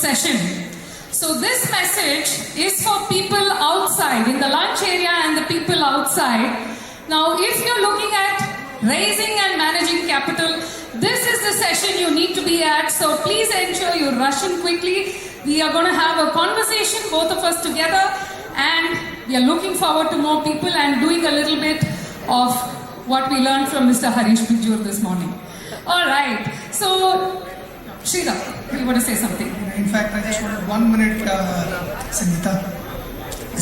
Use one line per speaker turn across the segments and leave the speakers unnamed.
session. So this message is for people outside, in the lunch area and the people outside. Now, if you're looking at raising and managing capital, this is the session you need to be at. So please ensure you rush in quickly. We are going to have a conversation, both of us together, and we are looking forward to more people and doing a little bit of what we learned from Mr. Harish Bijur this morning. All right. So, Sridhar, you want to say something?
In fact, I just wanted 1 minute, Sangeeta.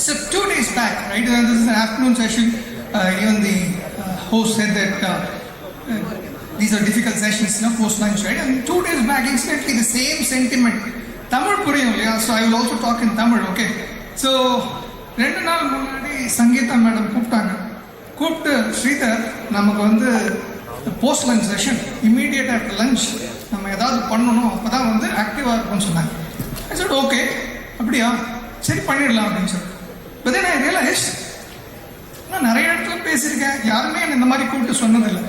So 2 days back, right, this is an afternoon session, even the host said that these are difficult sessions, post-lunch, right? And 2 days back, instantly the same sentiment. Tamil puriyum, yeah, so I will also talk in Tamil, okay? So, 2 நாள் முன்னாடி Sangeetha madam கூப்பிட்டு ஸ்ரீதர் நமக்கு வந்து post lunch session immediate after lunch நம்ம ஏதாவது பண்ணணும் அப்போ தான் வந்து ஆக்டிவாக இருக்கும்னு சொன்னாங்க. ஐ செட் ஓகே அப்படியா சரி பண்ணிடலாம் அப்படின்னு சொல்லி. பட் தென் ஐ ரியலைஸ் நான் நிறைய இடத்துல பேசியிருக்கேன், யாருமே என்ன இந்த மாதிரி கூப்பிட்டு சொன்னதில்லை.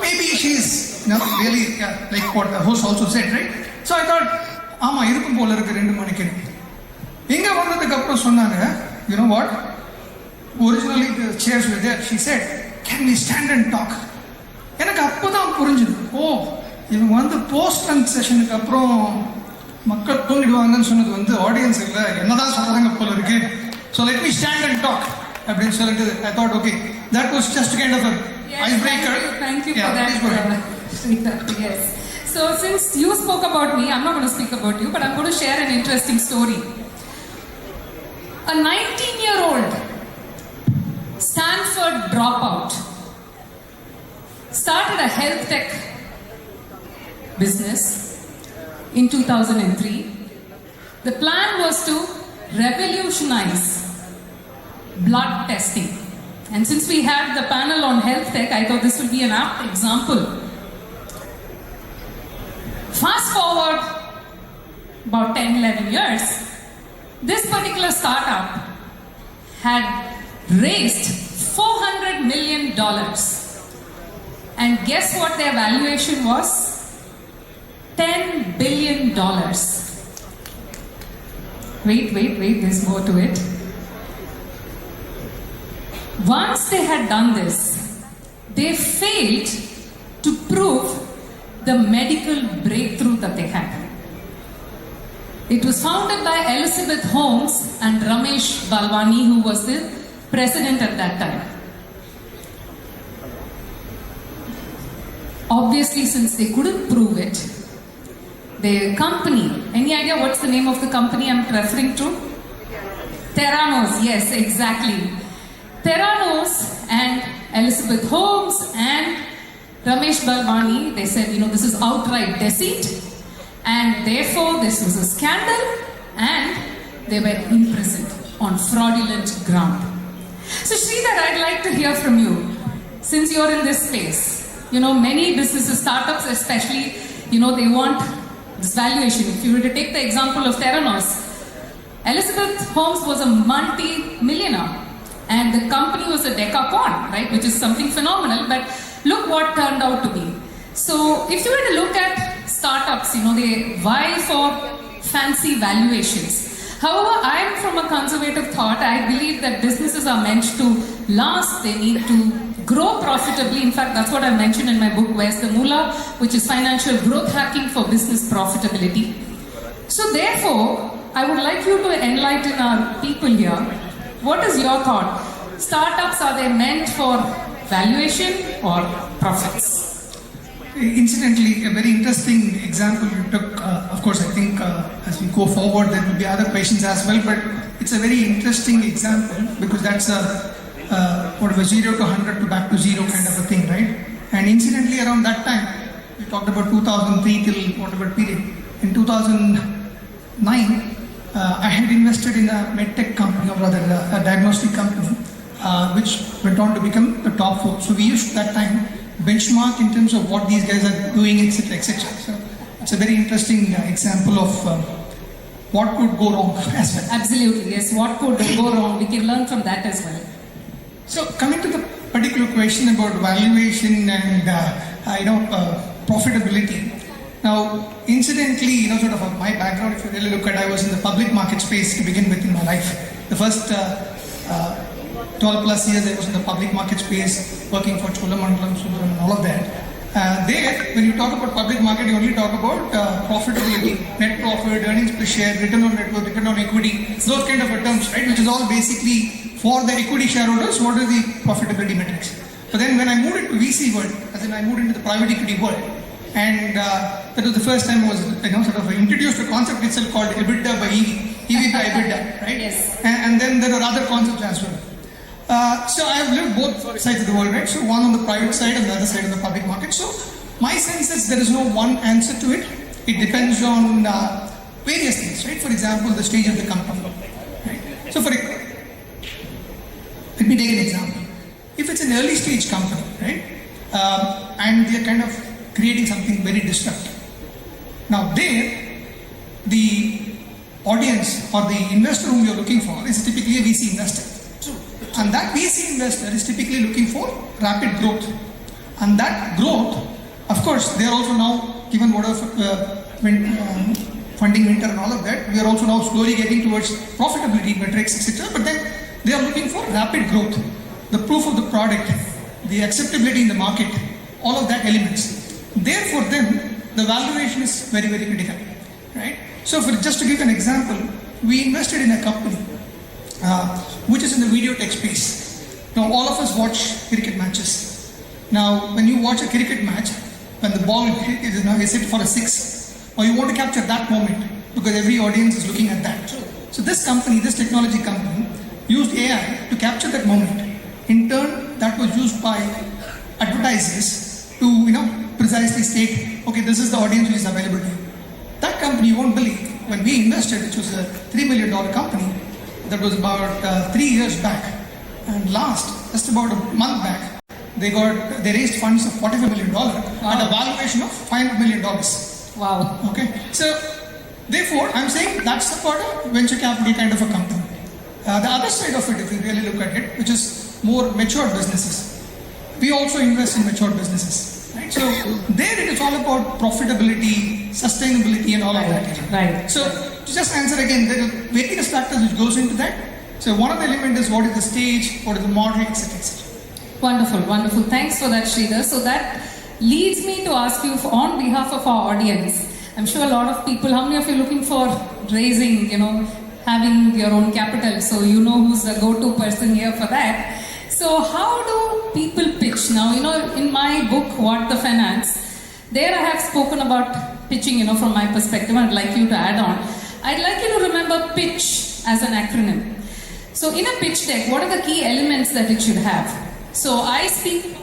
Maybe she is really like what the host also said, right? So I thought ஆமாம் இருக்கும் போல இருக்கு 2 மணிக்கு. இங்கே வந்ததுக்கு அப்புறம் சொன்னாங்க, you know what, originally the chairs were there. She said, can we stand and talk? எனக்கு அப்போ தான் புரிஞ்சுது, ஓ இவங்க வந்து போஸ்ட் லஞ்ச் செஷனுக்கு அப்புறம் மக்கள் தூங்கிடுவாங்கன்னு சொன்னது வந்து ஆடியன்ஸ் இல்லை, என்னதான் சொல்கிறாங்க போல இருக்கு. So let me stand and talk அப்படின்னு சொல்லிட்டு I thought okay that was just kind of ice breaker.
Thank you for that, Sridhar. Yes. So since you spoke about me, I'm not going to speak about you, but I'm going to share an interesting story. A 19-year-old Stanford dropout started a health tech business in 2003. The plan was to revolutionize blood testing. And since we had the panel on health tech, I thought this would be an apt example. Fast forward about 10-11 years, this particular startup had raised $400 million. And guess what their valuation was? $10 billion. Wait, there's more to it. Once they had done this, they failed to prove the medical breakthrough that they had. It was founded by Elizabeth Holmes and Ramesh Balwani, who was the president at that time. Obviously, since they couldn't prove it, their company, any idea what's the name of the company I'm referring to? Theranos, yes, exactly. Theranos and Elizabeth Holmes and Ramesh Balwani, they said, this is outright deceit, and therefore this was a scandal, and they were imprisoned on fraudulent ground. So Sridhar, I'd like to hear from you, since you're in this space. Many businesses, startups especially, they want this valuation. If you were to take the example of Theranos, Elizabeth Holmes was a multi-millionaire, and the company was a decacorn, right, which is something phenomenal, but look what turned out to be. So if you were to look at startups, they vie for fancy valuations. However, I am from a conservative thought. I believe that businesses are meant to last. They need to grow profitably. In fact, that's what I mentioned in my book, Where's the Moolah, which is financial growth hacking for business profitability. So therefore, I would like you to enlighten our people here. What is your thought? Startups, are they meant for valuation or profits?
Incidentally, a very interesting example you took. Of course, I think as we go forward, there will be other questions as well, but it's a very interesting example because that's a 0 to 100 to back to zero kind of a thing, right? And incidentally, around that time, we talked about 2003 till whatever period. In 2009, I had invested in a medtech company, or rather a diagnostic company, which went on to become the top 4. So we used that time benchmark in terms of what these guys are doing, etc., etc. So it's a very interesting example of what could go wrong as well.
Absolutely, yes. What could go wrong? We can learn from that as well.
So coming to the particular question about valuation and profitability, Now, incidentally, sort of my background, if you really look at, I was in the public market space to begin with in my life. The first 12 plus years I was in the public market space, working for Cholamandalam, Sundaram and all of that. There, when you talk about public market, you only talk about profitability, net profit, earnings per share, return on net worth, return on equity, those kind of terms, right? Which is all basically for the equity shareholders, what are the profitability metrics? But then when I moved into VC world, as in I moved into the private equity world, and that was the first time I was sort of introduced a concept itself called EBITDA by EV by EBITDA, right?
Yes.
And then there are other concepts as well. So I have lived both sides of the world, right? So one on the private side and the other side on the public market. So my sense is there is no one answer to it. It depends on various things, right? For example, the stage of the company, right? So let me take an example. If it's an early stage company, right, and they're kind of creating something very disruptive. Now there, the audience or the investor whom you're looking for is typically a VC investor. And that VC investor is typically looking for rapid growth. And that growth, of course, they are also now, given whatever funding winter and all of that, we are also now slowly getting towards profitability metrics, etc. But then they are looking for rapid growth, the proof of the product, the acceptability in the market, all of that elements. Therefore, then the valuation is very, very critical, right? So, just to give an example, we invested in a company which is in the video tech space. Now, all of us watch cricket matches. Now, when you watch a cricket match, when the ball is hit for a six, or you want to capture that moment because every audience is looking at that. So, this company, this technology company, used AI to capture that moment. In turn, that was used by advertisers to, precisely state, okay, this is the audience which is available to you. That company, you won't believe, when we invested, which was a $3 million company, that was about 3 years back, and just about a month back, they raised funds of $45 million at a valuation of $500 million.
Wow.
Okay, so therefore, I'm saying that's the part of venture capital kind of a company. The other side of it, if you really look at it, which is more mature businesses, we also invest in mature businesses. Right? So there it is all about profitability, sustainability and all of that.
Right.
So to just answer again, there are various factors which goes into that. So one of the elements is what is the stage, what is the model, etc.
Wonderful, wonderful. Thanks for that, Sridhar. So that leads me to ask you, on behalf of our audience, I'm sure a lot of people, how many of you are looking for raising, having your own capital? So you know who's the go-to person here for that. So how do people pitch? Now, in my book, What the Finance, there I have spoken about pitching, from my perspective. I'd like you to add on. I'd like you to remember pitch as an acronym. So in a pitch deck, what are the key elements that it should have? So I speak,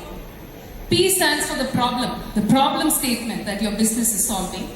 P stands for the problem statement that your business is solving.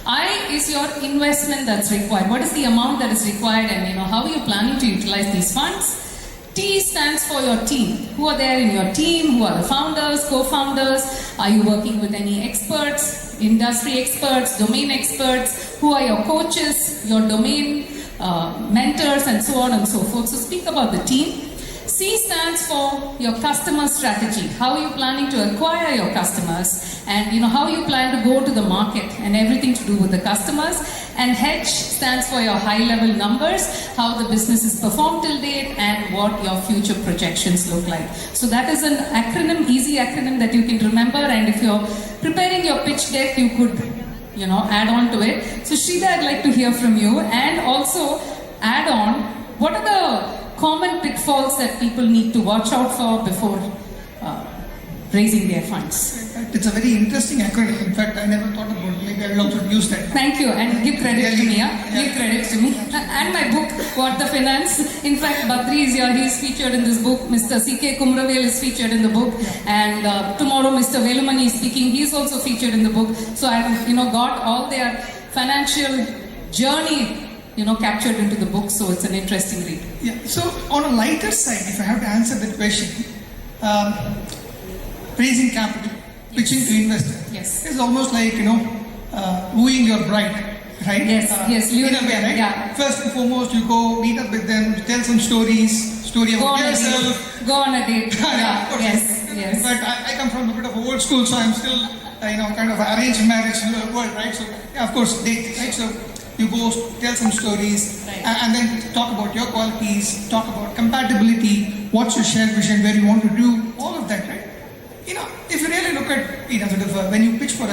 I is your investment that's required. What is the amount that is required, and how are you planning to utilize these funds? T stands for your team. Who are there in your team? Who are the founders, co-founders? Are you working with any experts, industry experts, domain experts? Who are your coaches, your domain mentors, and so on and so forth? So speak about the team. C stands for your customer strategy. How are you planning to acquire your customers, and how you plan to go to the market and everything to do with the customers. And H stands for your high-level numbers, how the business is performed till date, and what your future projections look like. So that is an acronym, easy acronym that you can remember. And if you're preparing your pitch deck, you could, add on to it. So Sridhar, I'd like to hear from you, and also add on, what are the common pitfalls that people need to watch out for before raising their funds?
It's a very interesting acronym. In fact, I never thought about it. Maybe I will also use that.
Thank you, and give credit to me. Give credit to me. And my book, What the Finance. In fact, Badri is here. He is featured in this book. Mr. C.K. Kumravel is featured in the book. And tomorrow, Mr. Velumani is speaking. He is also featured in the book. So I've, got all their financial journey captured into the book, so it's an interesting read.
Yeah, so on a lighter side, if I have to answer that question, raising capital, pitching to investors,
Yes.
is almost like, wooing your bride, right?
Yes,
In a way, right?
Yeah.
First and foremost, you go meet up with them, tell some story about yourself.
Go on a date.
Yeah, of course.
Yes.
But I come from a bit of a old school, so I'm still kind of arranged marriage world, right? So, yeah, of course, dates, right? So, you go tell some stories
Right.
and then talk about your qualities, talk about compatibility, what's your shared vision, where you want to do, all of that, right? If you really look at, sort of when you pitch for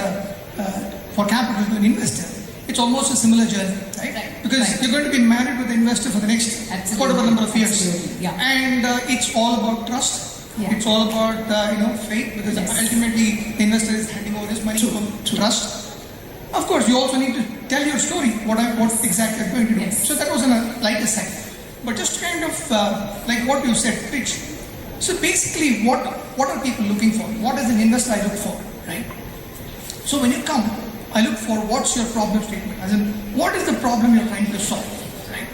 capital to an investor, it's almost a similar journey, right?
Right.
Because
Right.
you're going to be married with the investor for the next
Absolutely.
whatever number of years.
Absolutely. Yeah.
And it's all about trust.
Yeah.
It's all about faith, because
Yes.
ultimately the investor is handing over his money for trust. Of course, you also need to tell your story, what exactly you're going to do.
Yes.
So that was on a lighter side. But just kind of like what you said, pitch. So basically, what are people looking for? What is an investor I look for, right? So when you come, I look for what's your problem statement, as in what is the problem you're trying to solve, right?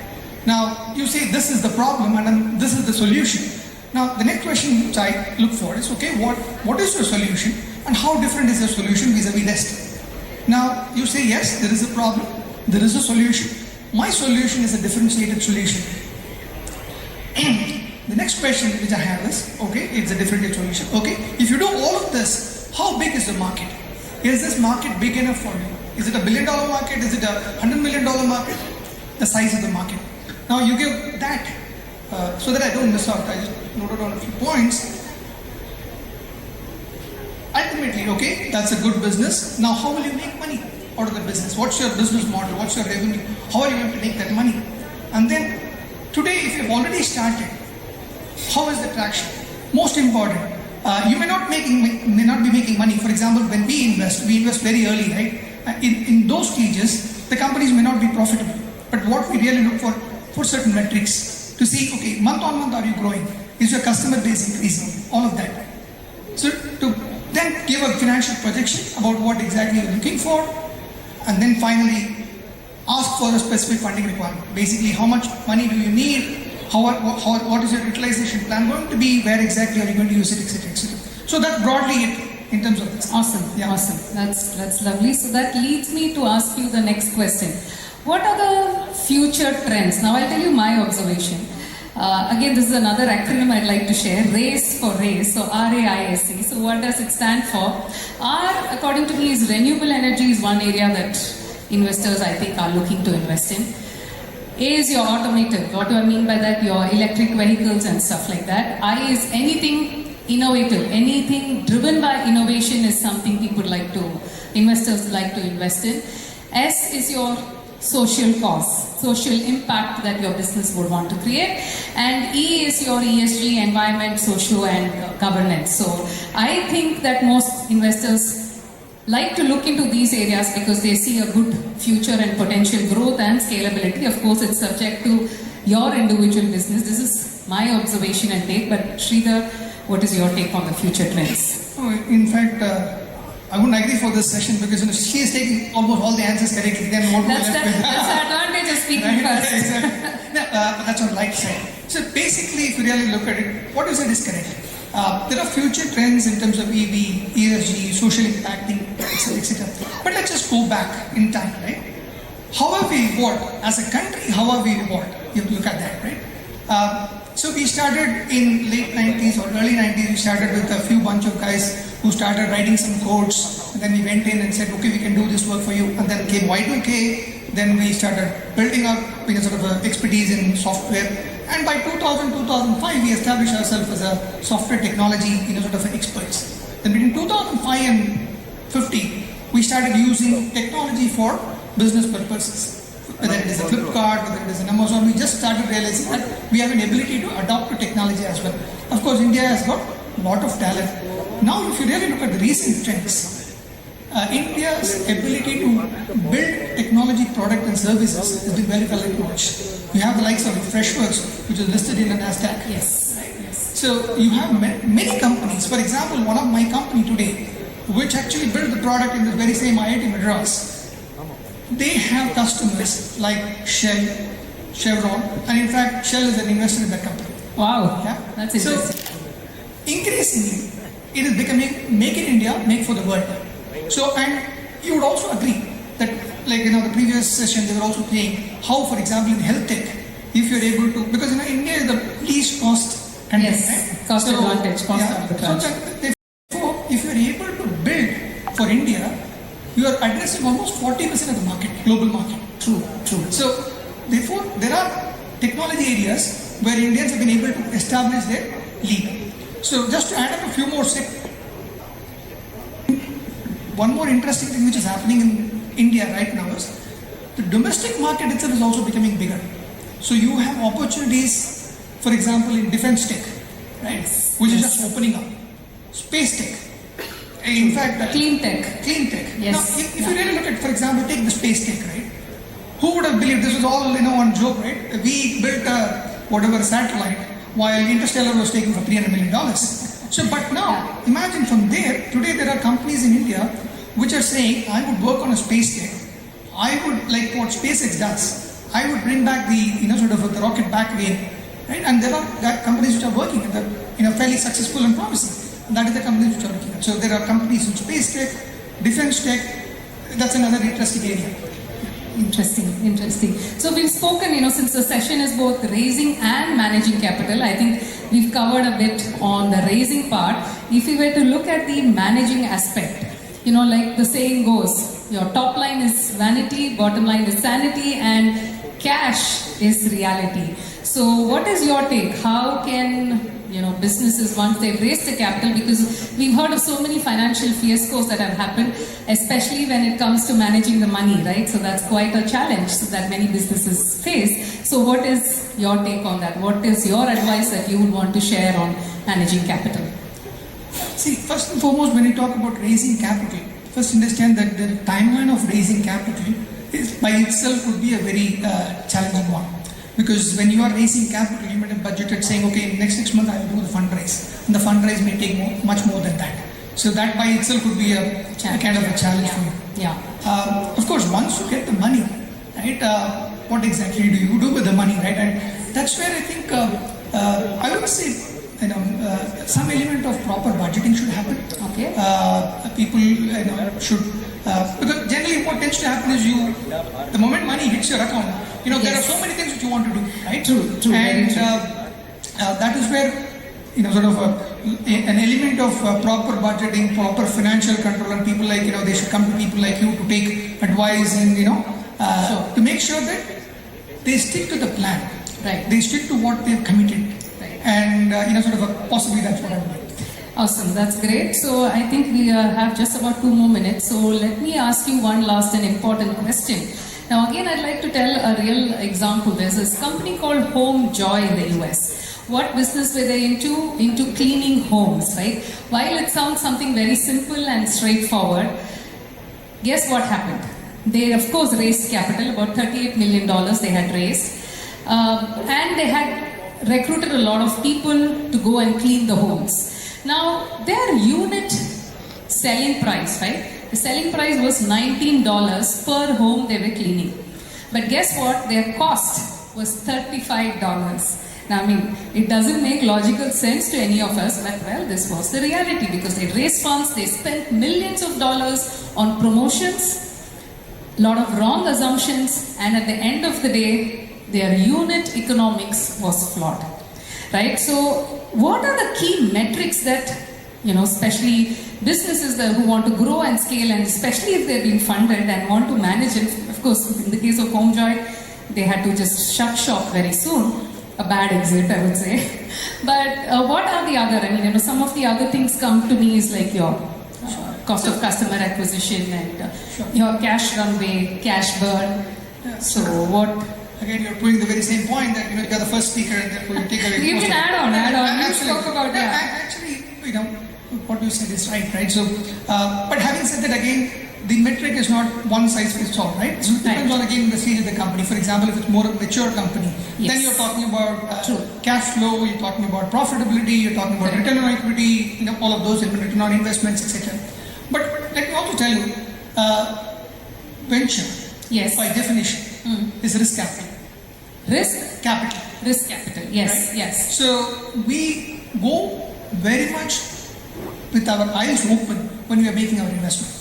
Now you say this is the problem and then this is the solution. Now the next question which I look for is, okay, what is your solution and how different is your solution vis-a-vis Nest? Now you say yes, there is a problem, there is a solution. My solution is a differentiated solution. The next question which I have is, okay, it's a differentiated solution. Okay, if you do all of this, how big is the market? Is this market big enough for you? Is it $1 billion market? Is it a $100 million market? The size of the market. Now you give that so that I don't miss out. I just noted down a few points. Ultimately, okay, that's a good business. Now, how will you make money out of the business? What's your business model? What's your revenue? How are you going to make that money? And then, today, if you've already started, how is the traction? Most important, you may not be making money. For example, when we invest very early, right? In those stages, the companies may not be profitable. But what we really look for certain metrics to see, okay, month on month, are you growing? Is your customer base increasing? All of that. So to then give a financial projection about what exactly you're looking for, and then finally ask for a specific funding requirement. Basically, how much money do you need? What is your utilization plan going to be? Where exactly are you going to use it, etc., etc. So that's broadly it in terms of this.
Awesome,
Yeah.
awesome. That's lovely. So that leads me to ask you the next question. What are the future trends? Now I'll tell you my observation. Again, this is another acronym I'd like to share. RACE for race. So RAISE. So what does it stand for? R, according to me, is renewable energy is one area that investors, I think, are looking to invest in. A is your automotive. What do I mean by that? Your electric vehicles and stuff like that. I is anything innovative. Anything driven by innovation is something investors like to invest in. S is your social cause, social impact that your business would want to create. And E is your ESG, environment, socio and governance. So I think that most investors like to look into these areas because they see a good future and potential growth and scalability. Of course, it's subject to your individual business. This is my observation and take. But Sridhar, what is your take on the future trends?
Oh, in fact, I wouldn't agree for this session because she is taking almost all the answers correctly. Then what
That's
we
the advantage of speaking first.
Exactly. That's what I like saying. So basically, if you really look at it, what you said is correct. There are future trends in terms of EV, ESG, social impacting, etc., etc. But let's just go back in time, right? How have we evolved as a country? How have we evolved? You have to look at that, right? So we started in late 90s or early 90s. We started with a few bunch of guys who started writing some codes. And then we went in and said, okay, we can do this work for you. And then came Y2K. Then we started building up sort of expertise in software. And by 2000, 2005, we established ourselves as a software technology sort of experts. Then between 2005 and 50, we started using technology for business purposes. Whether it is a Flipkart, whether it is an Amazon, we just started realizing that we have an ability to adapt to technology as well. Of course, India has got a lot of talent. Now, if you really look at the recent trends, India's ability to build technology product and services has been very well acknowledged. You have the likes of Freshworks, which is listed in the NASDAQ.
Yes. Yes.
So you have many companies. For example, one of my company today, which actually built the product in the very same IIT Madras, they have customers like Shell, Chevron, and in fact, Shell is an investor in that company.
Wow.
Yeah?
That's interesting.
So, increasingly, it is becoming make in India, make for the world. So, and you would also agree that, the previous session, they were also saying how, for example, in health tech, if you're able to, because India is the least cost country,
Yes,
right?
cost advantage, cost
yeah,
arbitrage.
so therefore, if you're able to build for India, you are addressing almost 40% of the market, global market.
True, true.
So, therefore, there are technology areas where Indians have been able to establish their lead. So, just to add up a few more one more interesting thing which is happening in India right now is the domestic market itself is also becoming bigger. So, you have opportunities, for example, in defense tech, right, which is just opening up. Space tech. In fact,
Clean tech.
Clean tech.
Yes.
Now, if you really look at, for example, take the space tech, right? Who would have believed this was all, one joke, right? We built whatever satellite while Interstellar was taken for $300 million. So, but now, imagine from there, today there are companies in India which are saying, I would work on a space tech. I would, like what SpaceX does, I would bring back the, the rocket back again, right? And there are companies which are working and fairly successful and promising. And that is the companies which are looking at. So there are companies in space tech, defense tech. That's another interesting area.
Interesting. So we've spoken, since the session is both raising and managing capital, I think we've covered a bit on the raising part. If we were to look at the managing aspect, like the saying goes, your top line is vanity, bottom line is sanity, and cash is reality. So what is your take? How can businesses, once they've raised the capital, because we've heard of so many financial fiascos that have happened, especially when it comes to managing the money, right? So that's quite a challenge that many businesses face. So what is your take on that? What is your advice that you would want to share on managing capital?
See, first and foremost, when you talk about raising capital, first understand that the timeline of raising capital is by itself would be a very challenging one. Because when you are raising capital, you might have budgeted saying, okay, in the next 6 months I will do the fundraise. And the fundraise may take much more than that. So that by itself would be a kind of a challenge for you.
Yeah.
Of course, once you get the money, right, what exactly do you do with the money, right? And that's where I think, I would say, some element of proper budgeting should happen.
Okay.
People, should, because generally what tends to happen is the moment money hits your account, there are so many things that you want to do, right?
True.
And that is where, an element of proper budgeting, proper financial control, and people like, they should come to people like you to take advice and, to make sure that they stick to the plan.
Right.
They stick to what they've committed.
Right.
And, possibly that's what I would do.
Awesome, that's great. So I think we have just about 2 more minutes. So let me ask you one last and important question. Now again, I'd like to tell a real example. There's this company called HomeJoy in the US. What business were they into? Into cleaning homes, right? While it sounds something very simple and straightforward, guess what happened? They of course raised capital, about $38 million they had raised. And they had recruited a lot of people to go and clean the homes. Now, their unit selling price, right? The selling price was $19 per home they were cleaning. But guess what? Their cost was $35. Now, it doesn't make logical sense to any of us, but well, this was the reality because they raised funds, they spent millions of dollars on promotions, a lot of wrong assumptions, and at the end of the day, their unit economics was flawed. Right? So, what are the key metrics that, especially businesses who want to grow and scale, and especially if they're being funded and want to manage it? Of course, in the case of HomeJoy, they had to just shut shop very soon. A bad exit, I would say. But what are the other? Some of the other things come to me is like your cost of customer acquisition and your cash runway, cash burn. So, what?
Again, you're proving the very same point that you're the first speaker and therefore you take away.
You can add on. You spoke about that.
Actually, what you said is right? So, but having said that, again, the metric is not one size fits all, right? So it depends on again the stage of the company. For example, if it's more a mature company, then you're talking about cash flow, you're talking about profitability, you're talking about return on equity, all of those, return on investments, etc. But let me also tell you, venture, by definition, is risk capital.
Risk
capital.
Risk capital. Yes.
Right?
Yes.
So we go very much with our eyes open when we are making our investment.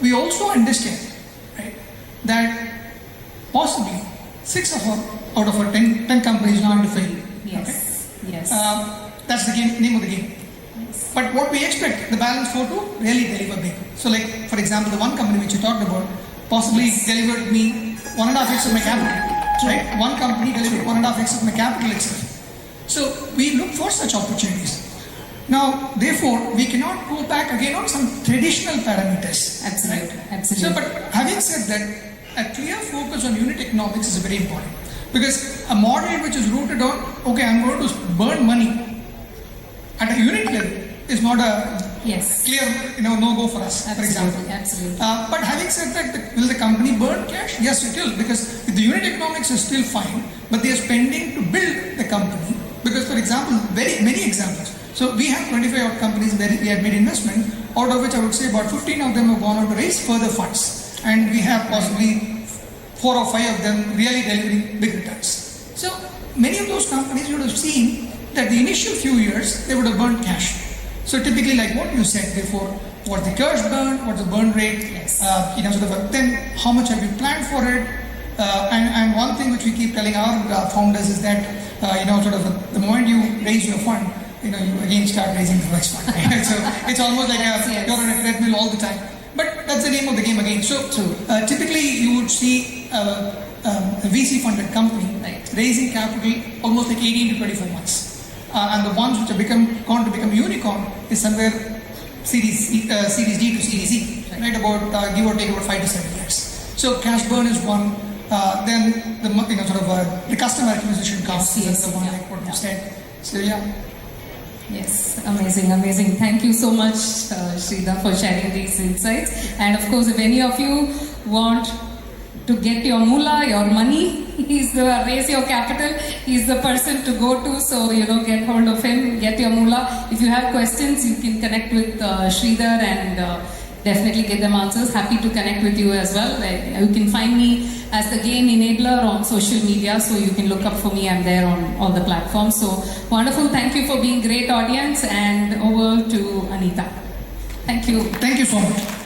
We also understand, right, that possibly 6 out of our 10 companies are going to fail.
Yes.
Okay?
Yes.
That's the name of the game. But what we expect the balance 4 to really deliver big. So like for example, the one company which you talked about possibly delivered me 1.5x of my capital, right? One company delivered 1.5x of my capital itself. So we look for such opportunities. Now, therefore, we cannot go back again on some traditional parameters.
Absolutely,
right?
absolutely.
So, but having said that, a clear focus on unit economics is very important. Because a model which is rooted on, okay, I'm going to burn money at a unit level is not a
Yes.
clear, no-go for us, for example.
Absolutely.
But having said that, will the company burn cash? Yes, it will, because the unit economics is still fine, but they are spending to build the company. Because, for example, very many examples. So we have 25 odd companies where we had made investment, out of which I would say about 15 of them have gone on to raise further funds, and we have possibly 4 or 5 of them really delivering big returns. So many of those companies you would have seen that the initial few years they would have burned cash. So typically, like what you said before, what's the cash burn, what's the burn rate,
Yes.
then how much have you planned for it, and one thing which we keep telling our founders is that the moment you raise your fund, you again start raising the next fund. Right? So it's almost like
Yes.
you're on a treadmill all the time. But that's the name of the game again. So
True.
typically you would see a VC funded company
Right.
raising capital almost like 18 to 24 months. And the ones which are going to become unicorn is somewhere Series D to Series E, right? About give or take about 5 to 7 years. So cash burn is one. Then the customer acquisition costs.
Yes,
That's the one
yeah,
like what
yeah.
you said. So yeah.
Yes, amazing. Thank you so much, Sridhar, for sharing these insights. And of course, if any of you want to get your moolah, your money, raise your capital, he's the person to go to. So, get hold of him, get your moolah. If you have questions, you can connect with Sridhar and definitely get them answers. Happy to connect with you as well. You can find me as the Gain Enabler on social media, so you can look up for me. I'm there on all the platforms. So wonderful. Thank you for being great audience, and over to Anita. Thank you.
Thank you so much.